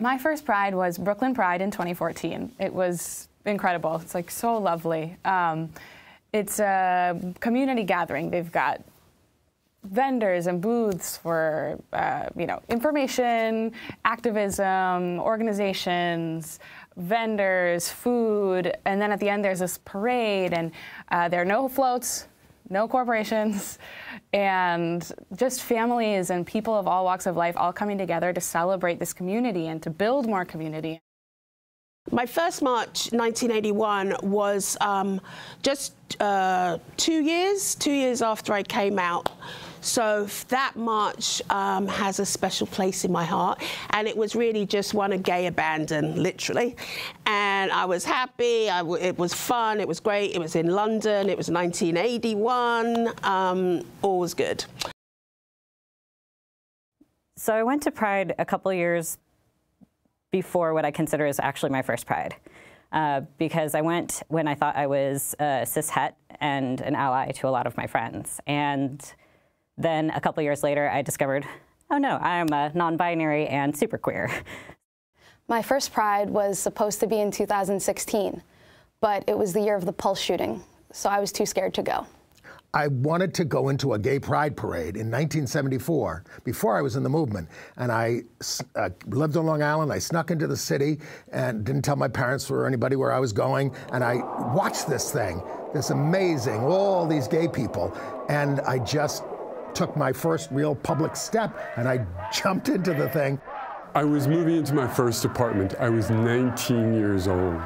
My first Pride was Brooklyn Pride in 2014. It was incredible. It's like so lovely. It's a community gathering. They've got vendors and booths for, information, activism, organizations, vendors, food, and then at the end there's this parade, and there are no floats, no corporations, and just families and people of all walks of life all coming together to celebrate this community and to build more community. My first march, 1981, was just 2 years after I came out. So that march has a special place in my heart, and it was really just one of gay abandon, literally. And I was happy, it was fun, it was great, it was in London, it was 1981, all was good. So I went to Pride a couple years before what I consider is actually my first Pride, because I went when I thought I was cis-het and an ally to a lot of my friends. And then a couple years later, I discovered, oh no, I'm non-binary and super queer. My first Pride was supposed to be in 2016, but it was the year of the Pulse shooting, so I was too scared to go. I wanted to go into a gay pride parade in 1974, before I was in the movement. And I lived on Long Island. I snuck into the city and didn't tell my parents or anybody where I was going. And I watched this thing, this amazing, all these gay people. And I just took my first real public step, and I jumped into the thing. I was moving into my first apartment. I was 19 years old.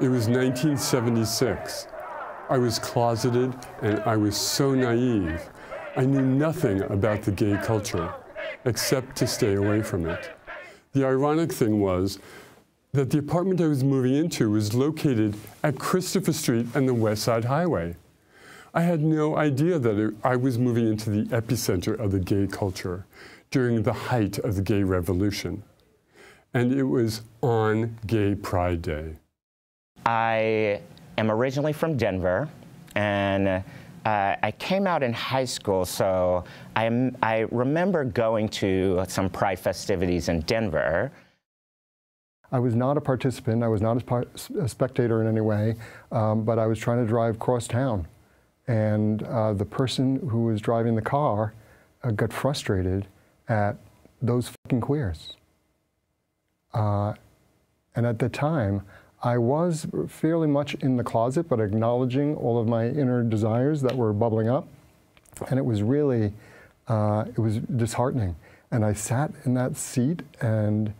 It was 1976. I was closeted, and I was so naive. I knew nothing about the gay culture, except to stay away from it. The ironic thing was that the apartment I was moving into was located at Christopher Street and the West Side Highway. I had no idea that I was moving into the epicenter of the gay culture during the height of the gay revolution. And it was on Gay Pride Day. I'm originally from Denver, and I came out in high school, so I remember going to some Pride festivities in Denver. I was not a participant, I was not a spectator in any way, but I was trying to drive cross town. And the person who was driving the car got frustrated at those fucking queers. And at the time, I was fairly much in the closet, but acknowledging all of my inner desires that were bubbling up. And it was really, it was disheartening. And I sat in that seat and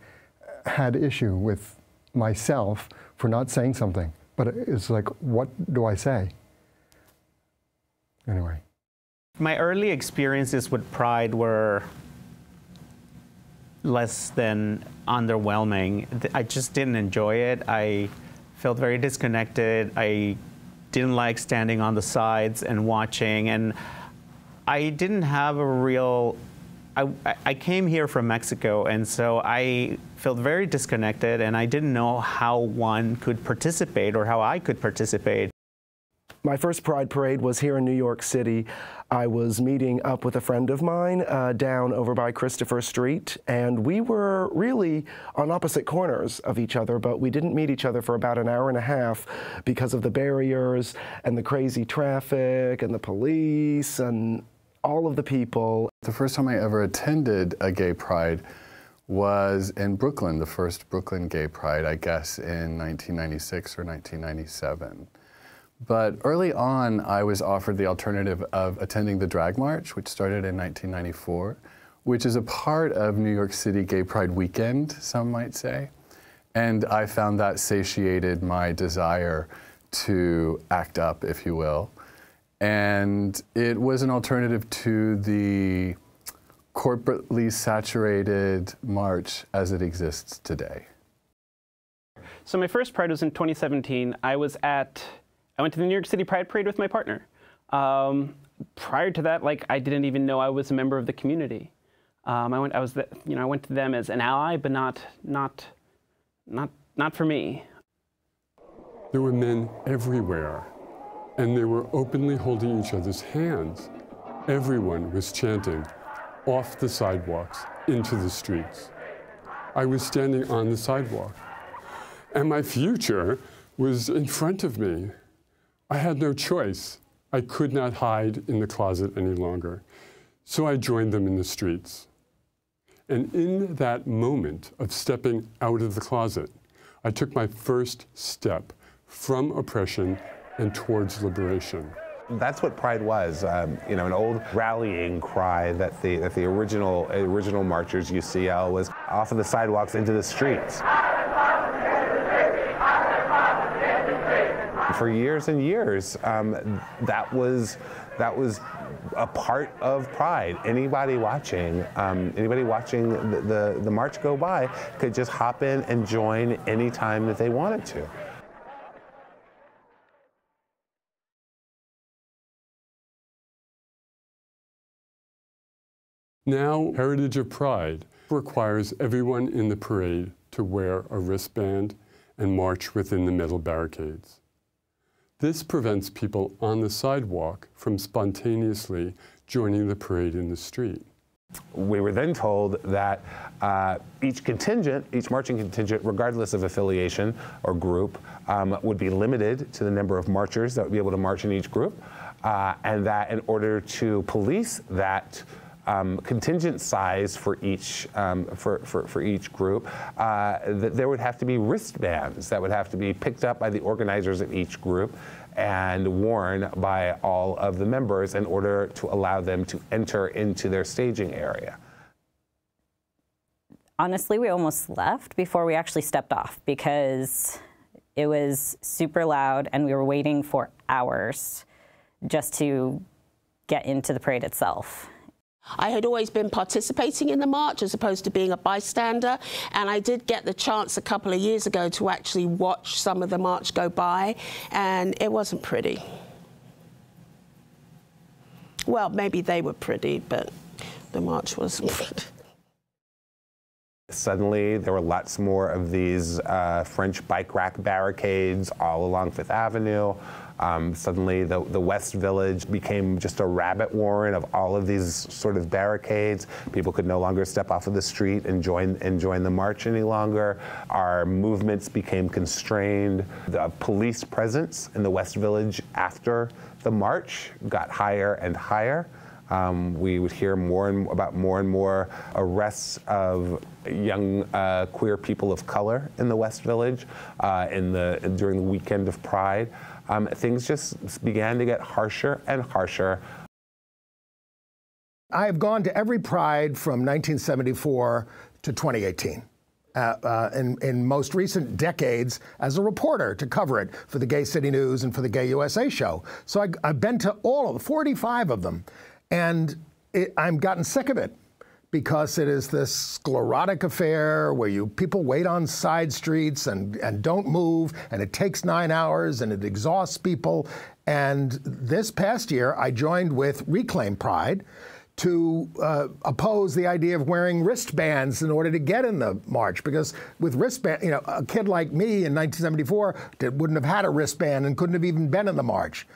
had issue with myself for not saying something. But it's like, what do I say? Anyway. My early experiences with Pride were less than underwhelming. I just didn't enjoy it. I felt very disconnected. I didn't like standing on the sides and watching, and I didn't have a real, I came here from Mexico, and so I felt very disconnected, and I didn't know how one could participate or how I could participate. My first Pride Parade was here in New York City. I was meeting up with a friend of mine down over by Christopher Street, and we were really on opposite corners of each other, but we didn't meet each other for about an hour and a half because of the barriers and the crazy traffic and the police and all of the people. The first time I ever attended a gay pride was in Brooklyn, the first Brooklyn Gay Pride, I guess in 1996 or 1997. But early on, I was offered the alternative of attending the Drag March, which started in 1994, which is a part of New York City Gay Pride weekend, some might say. And I found that satiated my desire to act up, if you will. And it was an alternative to the corporately saturated march as it exists today. So my first Pride was in 2017. I went to the New York City Pride Parade with my partner. Prior to that, I didn't even know I was a member of the community. I went to them as an ally, but not for me. There were men everywhere, and they were openly holding each other's hands. Everyone was chanting off the sidewalks into the streets. I was standing on the sidewalk. And my future was in front of me. I had no choice. I could not hide in the closet any longer. So I joined them in the streets. And in that moment of stepping out of the closet, I took my first step from oppression and towards liberation. That's what Pride was, you know, an old rallying cry that the original marchers, UCL, was off of the sidewalks into the streets. For years and years, that was a part of Pride. Anybody watching the march go by could just hop in and join anytime that they wanted to. Now, Heritage of Pride requires everyone in the parade to wear a wristband and march within the metal barricades. This prevents people on the sidewalk from spontaneously joining the parade in the street. We were then told that each marching contingent, regardless of affiliation or group, would be limited to the number of marchers that would be able to march in each group, and that in order to police that contingent size for each group, that there would have to be wristbands that would have to be picked up by the organizers of each group and worn by all of the members in order to allow them to enter into their staging area. Honestly, we almost left before we actually stepped off because it was super loud and we were waiting for hours just to get into the parade itself. I had always been participating in the march as opposed to being a bystander, and I did get the chance a couple of years ago to actually watch some of the march go by, and it wasn't pretty. Well, maybe they were pretty, but the march wasn't pretty. Suddenly, there were lots more of these French bike rack barricades all along Fifth Avenue. Suddenly, the West Village became just a rabbit warren of all of these sort of barricades. People could no longer step off of the street and join the march any longer. Our movements became constrained. The police presence in the West Village after the march got higher and higher. We would hear more and more arrests of young queer people of color in the West Village during the weekend of Pride. Things just began to get harsher and harsher. I have gone to every Pride from 1974 to 2018. In most recent decades as a reporter to cover it for the Gay City News and for the Gay USA show. So I've been to all of the 45 of them. And I'm gotten sick of it because it is this sclerotic affair where people wait on side streets and don't move, and it takes 9 hours and it exhausts people. And this past year, I joined with Reclaim Pride to oppose the idea of wearing wristbands in order to get in the march, because with wristband, a kid like me in 1974 wouldn't have had a wristband and couldn't have even been in the march.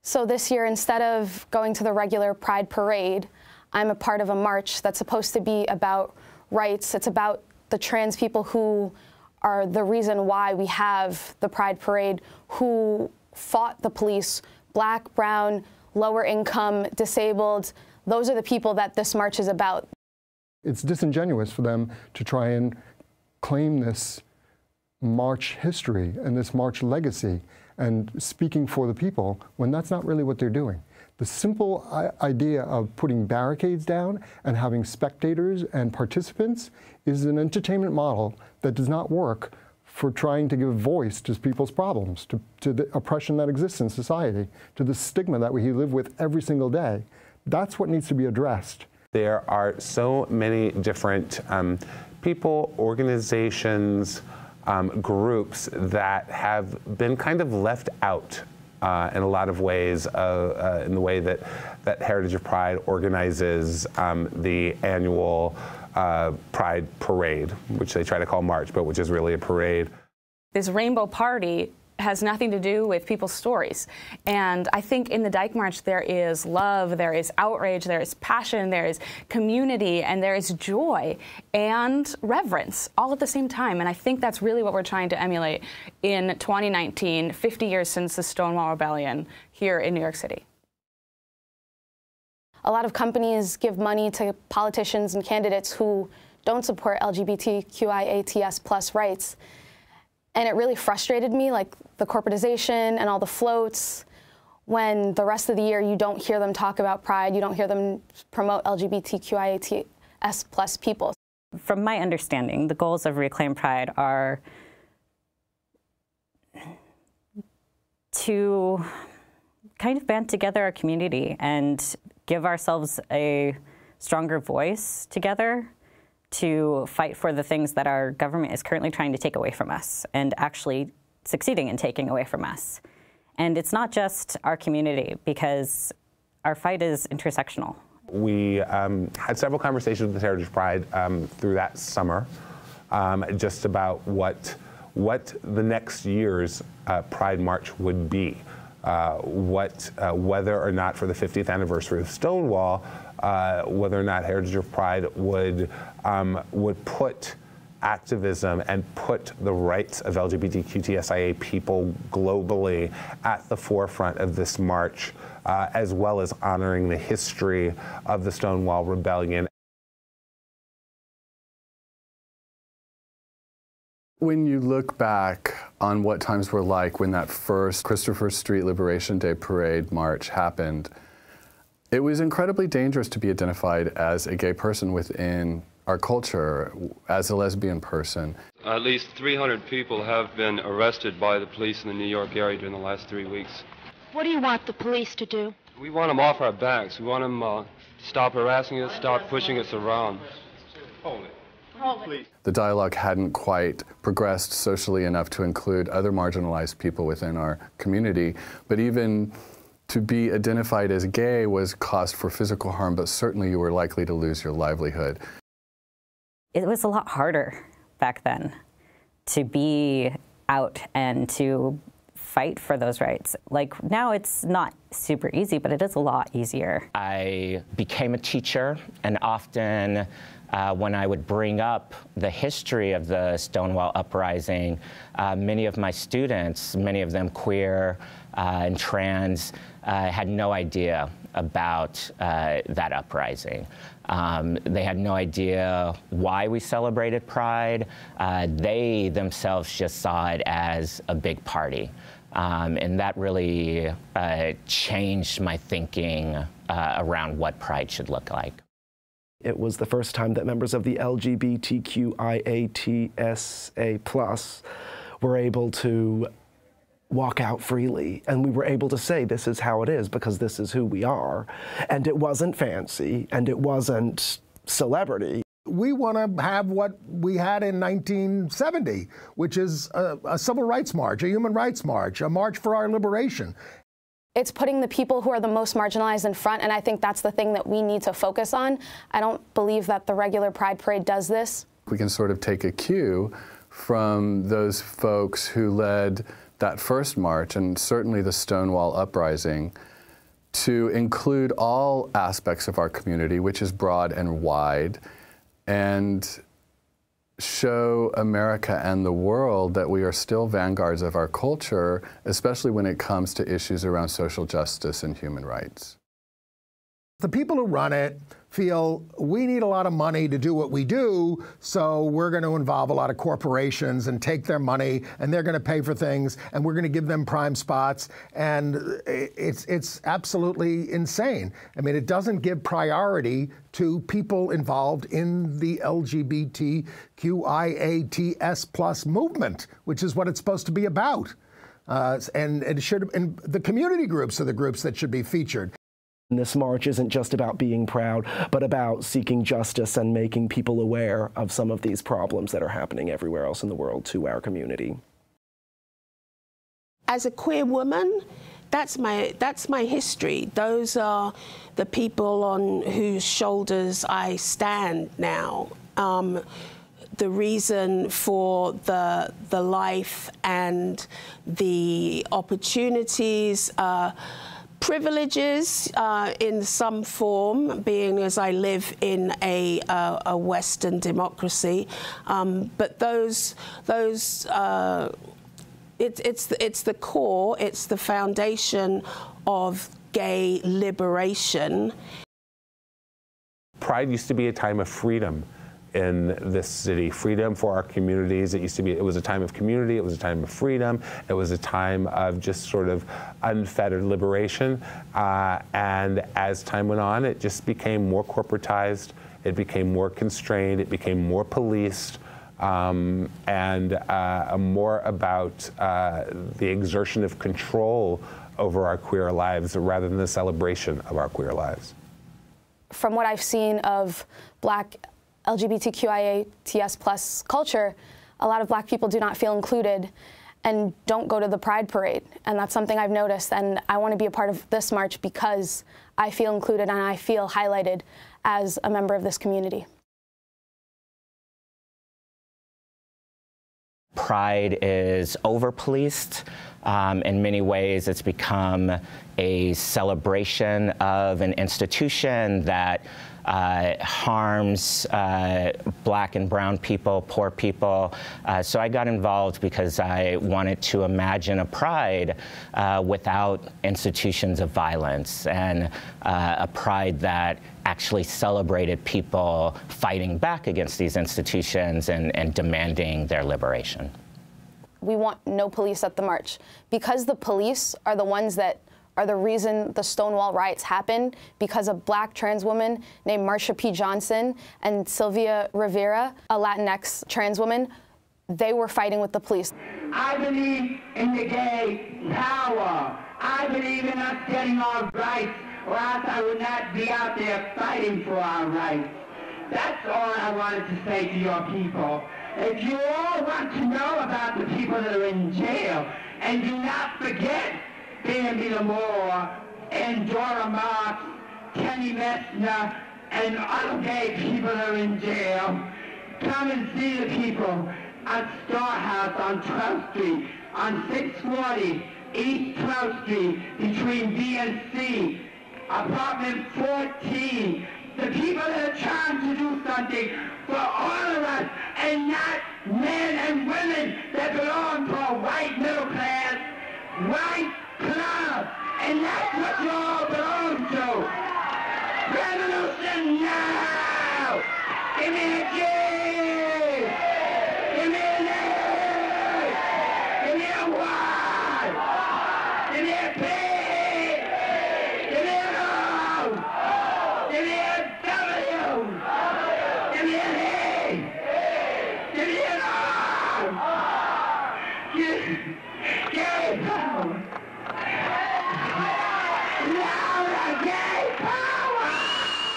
So this year, instead of going to the regular Pride parade, I'm a part of a march that's supposed to be about rights. It's about the trans people who are the reason why we have the Pride parade, who fought the police, black, brown, lower income, disabled. Those are the people that this march is about. It's disingenuous for them to try and claim this march history and this march legacy and speaking for the people when that's not really what they're doing. The simple idea of putting barricades down and having spectators and participants is an entertainment model that does not work for trying to give voice to people's problems, to the oppression that exists in society, to the stigma that we live with every single day. That's what needs to be addressed. There are so many different people, organizations, groups that have been kind of left out in a lot of ways, in the way that Heritage of Pride organizes the annual Pride Parade, which they try to call March, but which is really a parade. This Rainbow Party has nothing to do with people's stories. And I think in the Dyke March there is love, there is outrage, there is passion, there is community, and there is joy and reverence all at the same time. And I think that's really what we're trying to emulate in 2019, 50 years since the Stonewall Rebellion here in New York City. A lot of companies give money to politicians and candidates who don't support LGBTQIATS+ rights. And it really frustrated me, like the corporatization and all the floats, when the rest of the year you don't hear them talk about Pride, you don't hear them promote LGBTQIATS+ people. From my understanding, the goals of Reclaim Pride are to kind of band together our community and give ourselves a stronger voice together to fight for the things that our government is currently trying to take away from us and actually succeeding in taking away from us. And it's not just our community, because our fight is intersectional. We had several conversations with Heritage Pride through that summer, just about what the next year's Pride March would be. Whether or not for the 50th anniversary of Stonewall, whether or not Heritage of Pride would put activism and put the rights of LGBTQTSIA people globally at the forefront of this march, as well as honoring the history of the Stonewall Rebellion. When you look back on what times were like when that first Christopher Street Liberation Day Parade March happened, it was incredibly dangerous to be identified as a gay person within our culture, as a lesbian person. At least 300 people have been arrested by the police in the New York area during the last 3 weeks. What do you want the police to do? We want them off our backs. We want them to stop harassing us, stop pushing us around. The dialogue hadn't quite progressed socially enough to include other marginalized people within our community, but even to be identified as gay was cause for physical harm, but certainly you were likely to lose your livelihood. It was a lot harder back then to be out and to fight for those rights. Like now it's not super easy, but it is a lot easier. I became a teacher, and often when I would bring up the history of the Stonewall Uprising, many of my students, many of them queer and trans, had no idea about that uprising. They had no idea why we celebrated Pride. They themselves just saw it as a big party. And that really changed my thinking around what Pride should look like. It was the first time that members of the LGBTQIATSA+ were able to walk out freely, and we were able to say this is how it is because this is who we are. And it wasn't fancy, and it wasn't celebrity. We want to have what we had in 1970, which is a civil rights march, a human rights march, a march for our liberation. It's putting the people who are the most marginalized in front, and I think that's the thing that we need to focus on. I don't believe that the regular Pride Parade does this. We can sort of take a cue from those folks who led that first march, and certainly the Stonewall Uprising, to include all aspects of our community, which is broad and wide, and show America and the world that we are still vanguards of our culture, especially when it comes to issues around social justice and human rights. The people who run it feel we need a lot of money to do what we do, so we're going to involve a lot of corporations and take their money, and they're going to pay for things, and we're going to give them prime spots, and it's absolutely insane. I mean, it doesn't give priority to people involved in the LGBTQIATS+ movement, which is what it's supposed to be about. And the community groups are the groups that should be featured. This march isn't just about being proud, but about seeking justice and making people aware of some of these problems that are happening everywhere else in the world to our community. As a queer woman, that's my history. Those are the people on whose shoulders I stand now. the reason for the life and the opportunities, privileges in some form, being as I live in a Western democracy, but it's the core, it's the foundation of gay liberation. Pride used to be a time of freedom in this city, freedom for our communities. It was a time of community, it was a time of freedom, it was a time of just sort of unfettered liberation. And as time went on, it just became more corporatized, it became more constrained, it became more policed, and more about the exertion of control over our queer lives rather than the celebration of our queer lives. From what I've seen of Black LGBTQIA+ culture, a lot of Black people do not feel included and don't go to the Pride Parade. And that's something I've noticed, and I want to be a part of this march because I feel included and I feel highlighted as a member of this community. Pride is over-policed. In many ways, it's become a celebration of an institution that harms Black and brown people, poor people. So I got involved because I wanted to imagine a pride without institutions of violence, and a pride that actually celebrated people fighting back against these institutions and demanding their liberation. We want no police at the march. Because the police are the ones that are the reason the Stonewall riots happened, because a Black trans woman named Marsha P. Johnson and Sylvia Rivera, a Latinx trans woman, they were fighting with the police. I believe in the gay power. I believe in us getting our rights, or else I would not be out there fighting for our rights. That's all I wanted to say to your people. If you all want to know about the people that are in jail, and do not forget Bambi Lamore and Dora Marks, Kenny Messner, and other gay people that are in jail, come and see the people at Star House on 12th Street, on 640 East 12th Street, between B and C, apartment 14. The people that are trying to do something for all of us, and not men and women that belong to a white middle class, white club, and that's what you all belong to. Revolution now! Give me a G! Give me an A! Give me a Y! Give me a P! Give me an O! Give me a W! Give me an E! Give me an R! Gay power!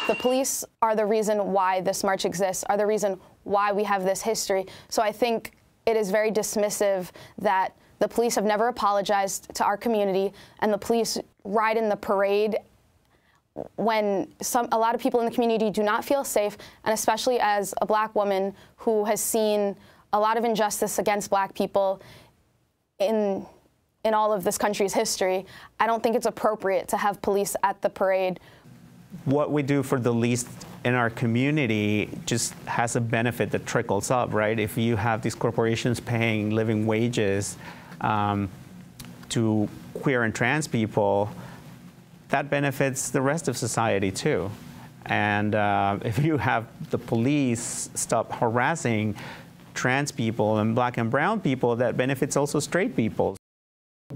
The police are the reason why this march exists, are the reason why we have this history. So I think it is very dismissive that the police have never apologized to our community, and the police ride in the parade when a lot of people in the community do not feel safe, and especially as a Black woman who has seen a lot of injustice against Black people in all of this country's history, I don't think it's appropriate to have police at the parade. What we do for the least in our community just has a benefit that trickles up, right? If you have these corporations paying living wages to queer and trans people, that benefits the rest of society too. And if you have the police stop harassing trans people and Black and brown people, that benefits also straight people.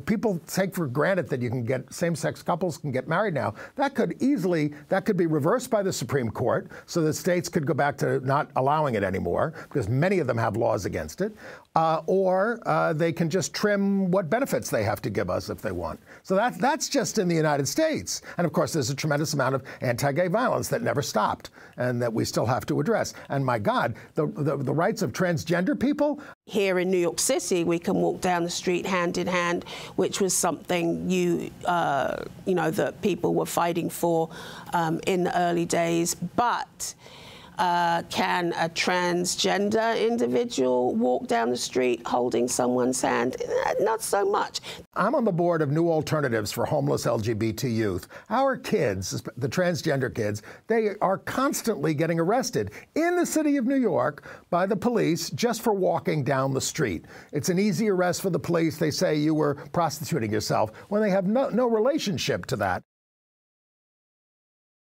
People take for granted that you can get same-sex couples can get married now. That could be reversed by the Supreme Court, so that states could go back to not allowing it anymore, because many of them have laws against it, or they can just trim what benefits they have to give us if they want. So that's just in the United States. And of course, there's a tremendous amount of anti-gay violence that never stopped and that we still have to address. And my God, the rights of transgender people. Here in New York City, we can walk down the street hand in hand, which was something you know, that people were fighting for in the early days. But Can a transgender individual walk down the street holding someone's hand? Not so much. I'm on the board of New Alternatives for Homeless LGBT Youth. Our kids, the transgender kids, they are constantly getting arrested in the city of New York by the police just for walking down the street. It's an easy arrest for the police. They say you were prostituting yourself when they have no relationship to that.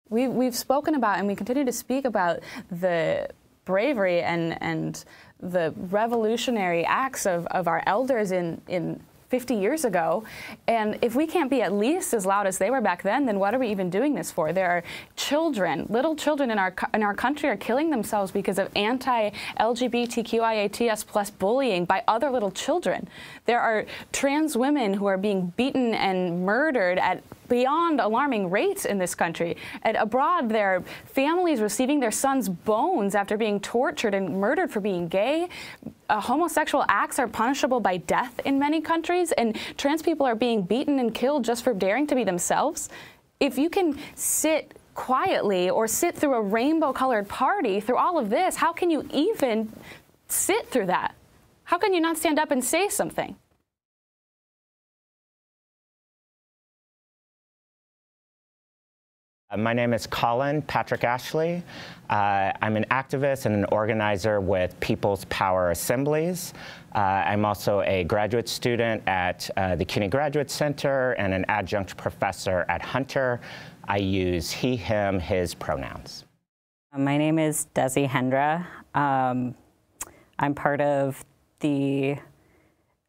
We've spoken about, and we continue to speak about, the bravery and the revolutionary acts of our elders in 50 years ago. And if we can't be at least as loud as they were back then what are we even doing this for? There are children, little children in our country are killing themselves because of anti-LGBTQIATS plus bullying by other little children. There are trans women who are being beaten and murdered at beyond alarming rates in this country. And abroad, there are families receiving their sons' bones after being tortured and murdered for being gay. Homosexual acts are punishable by death in many countries, and trans people are being beaten and killed just for daring to be themselves. If you can sit quietly or sit through a rainbow-colored party through all of this, how can you even sit through that? How can you not stand up and say something? My name is Colin Ashley. I'm an activist and an organizer with People's Power Assemblies. I'm also a graduate student at the CUNY Graduate Center and an adjunct professor at Hunter. I use he, him, his pronouns. My name is Dezi Hendra. I'm part of the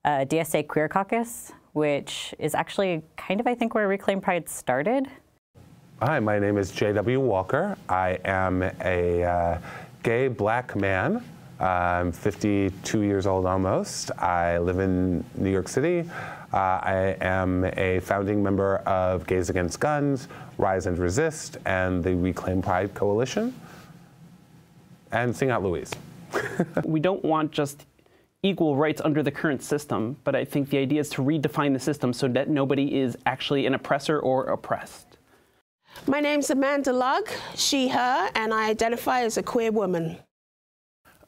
DSA Queer Caucus, which is actually kind of, I think, where Reclaim Pride started. Hi, my name is J.W. Walker. I am a gay black man. I'm 52 years old almost. I live in New York City. I am a founding member of Gays Against Guns, Rise and Resist, and the Reclaim Pride Coalition. And Sing Out Louise. We don't want just equal rights under the current system, but I think the idea is to redefine the system so that nobody is actually an oppressor or oppressed. My name's Amanda Lugg, she, her, and I identify as a queer woman.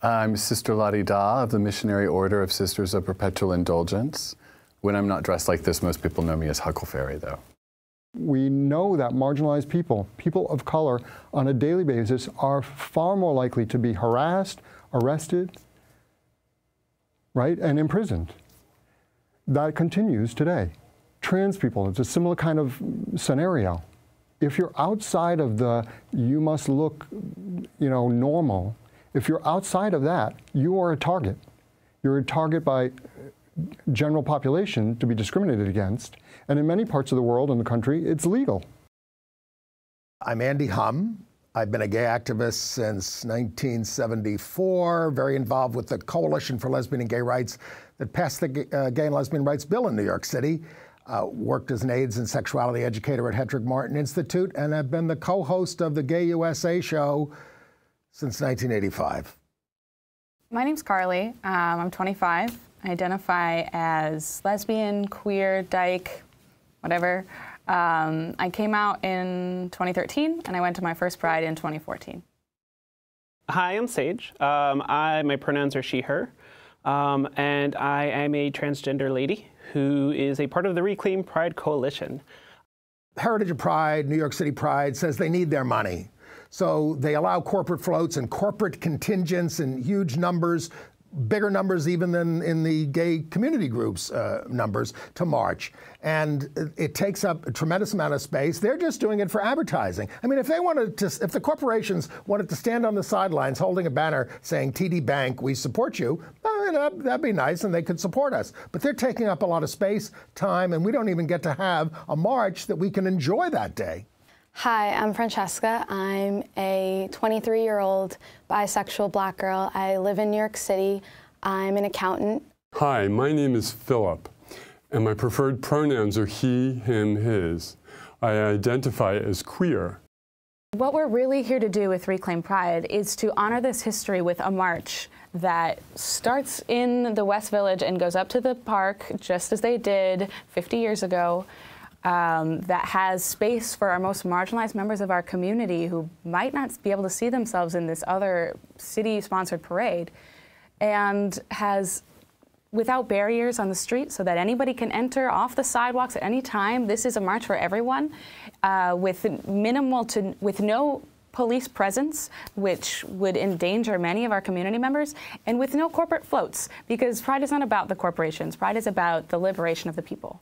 I'm Sister Lottie Da of the Missionary Order of Sisters of Perpetual Indulgence. When I'm not dressed like this, most people know me as Huckleberry, though. We know that marginalized people, people of color, on a daily basis are far more likely to be harassed, arrested, right, and imprisoned. That continues today. Trans people, it's a similar kind of scenario. If you're outside of the, you must look, normal, if you're outside of that, you are a target. You're a target by general population to be discriminated against. And in many parts of the world and the country, it's legal. I'm Andy Humm. I've been a gay activist since 1974, very involved with the Coalition for Lesbian and Gay Rights that passed the Gay and Lesbian Rights Bill in New York City. Worked as an AIDS and sexuality educator at Hedrick Martin Institute, and I've been the co-host of the Gay USA show since 1985. My name's Carly. I'm 25. I identify as lesbian, queer, dyke, whatever. I came out in 2013, and I went to my first Pride in 2014. Hi, I'm Sage. My pronouns are she, her, and I am a transgender lady who is a part of the Reclaim Pride Coalition. Heritage of Pride, New York City Pride, says they need their money. So they allow corporate floats and corporate contingents in huge numbers, bigger numbers even than in the gay community groups numbers, to march. And it takes up a tremendous amount of space. They're just doing it for advertising. I mean, if they wanted to, if the corporations wanted to stand on the sidelines holding a banner saying, TD Bank, we support you, that'd be nice and they could support us. But they're taking up a lot of space, time, and we don't even get to have a march that we can enjoy that day. Hi, I'm Francesca. I'm a 23-year-old bisexual black girl. I live in New York City. I'm an accountant. Hi, my name is Philip, and my preferred pronouns are he, him, his. I identify as queer. What we're really here to do with Reclaim Pride is to honor this history with a march that starts in the West Village and goes up to the park, just as they did 50 years ago. that has space for our most marginalized members of our community who might not be able to see themselves in this other city-sponsored parade, and has without barriers on the street so that anybody can enter off the sidewalks at any time. This is a march for everyone with no police presence, which would endanger many of our community members, and with no corporate floats, because Pride is not about the corporations. Pride is about the liberation of the people.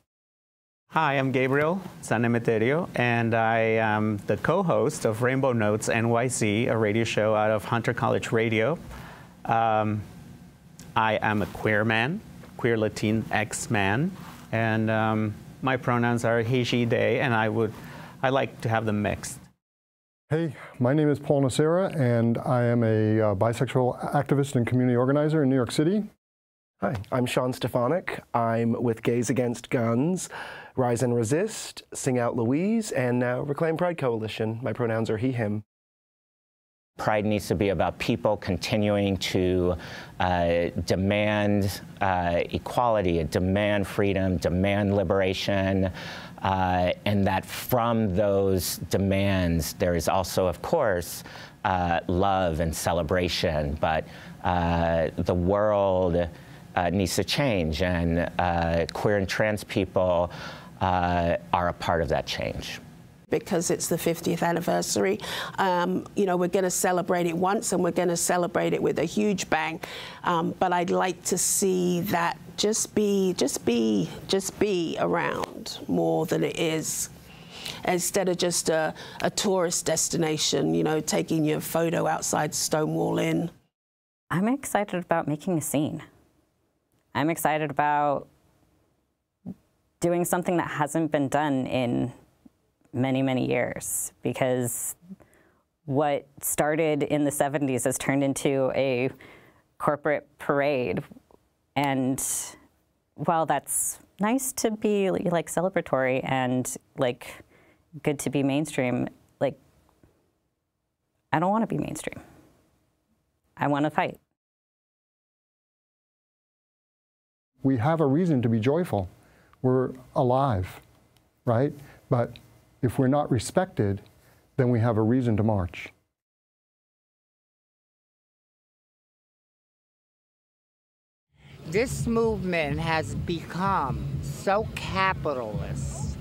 Hi, I'm Gabriel San Emeterio, and I am the co-host of Rainbow Notes NYC, a radio show out of Hunter College Radio. I am a queer man, queer Latinx man, and my pronouns are he, she, they, and I like to have them mixed. Hey, my name is Paul Nocera, and I am a bisexual activist and community organizer in New York City. Hi, I'm Sean Stefanic. I'm with Gays Against Guns, Rise and Resist, Sing Out Louise, and now Reclaim Pride Coalition. My pronouns are he, him. Pride needs to be about people continuing to demand equality, demand freedom, demand liberation, and that from those demands there is also, of course, love and celebration. But the world needs to change, and queer and trans people are a part of that change. Because it's the 50th anniversary. You know, we're going to celebrate it once, and we're going to celebrate it with a huge bang. But I'd like to see that just be around more than it is, instead of just a tourist destination, you know, taking your photo outside Stonewall Inn. I'm excited about making a scene. I'm excited about doing something that hasn't been done in many, many years, because what started in the 70s has turned into a corporate parade. And while that's nice to be like celebratory and like good to be mainstream, like I don't want to be mainstream. I want to fight. We have a reason to be joyful. We're alive, right? But if we're not respected, then we have a reason to march. This movement has become so capitalist.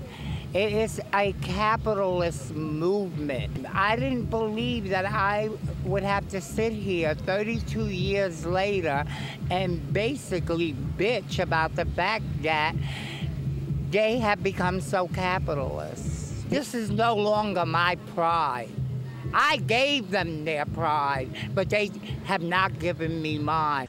It is a capitalist movement. I didn't believe that I would have to sit here 32 years later and basically bitch about the fact that they have become so capitalist. This is no longer my pride. I gave them their pride, but they have not given me mine.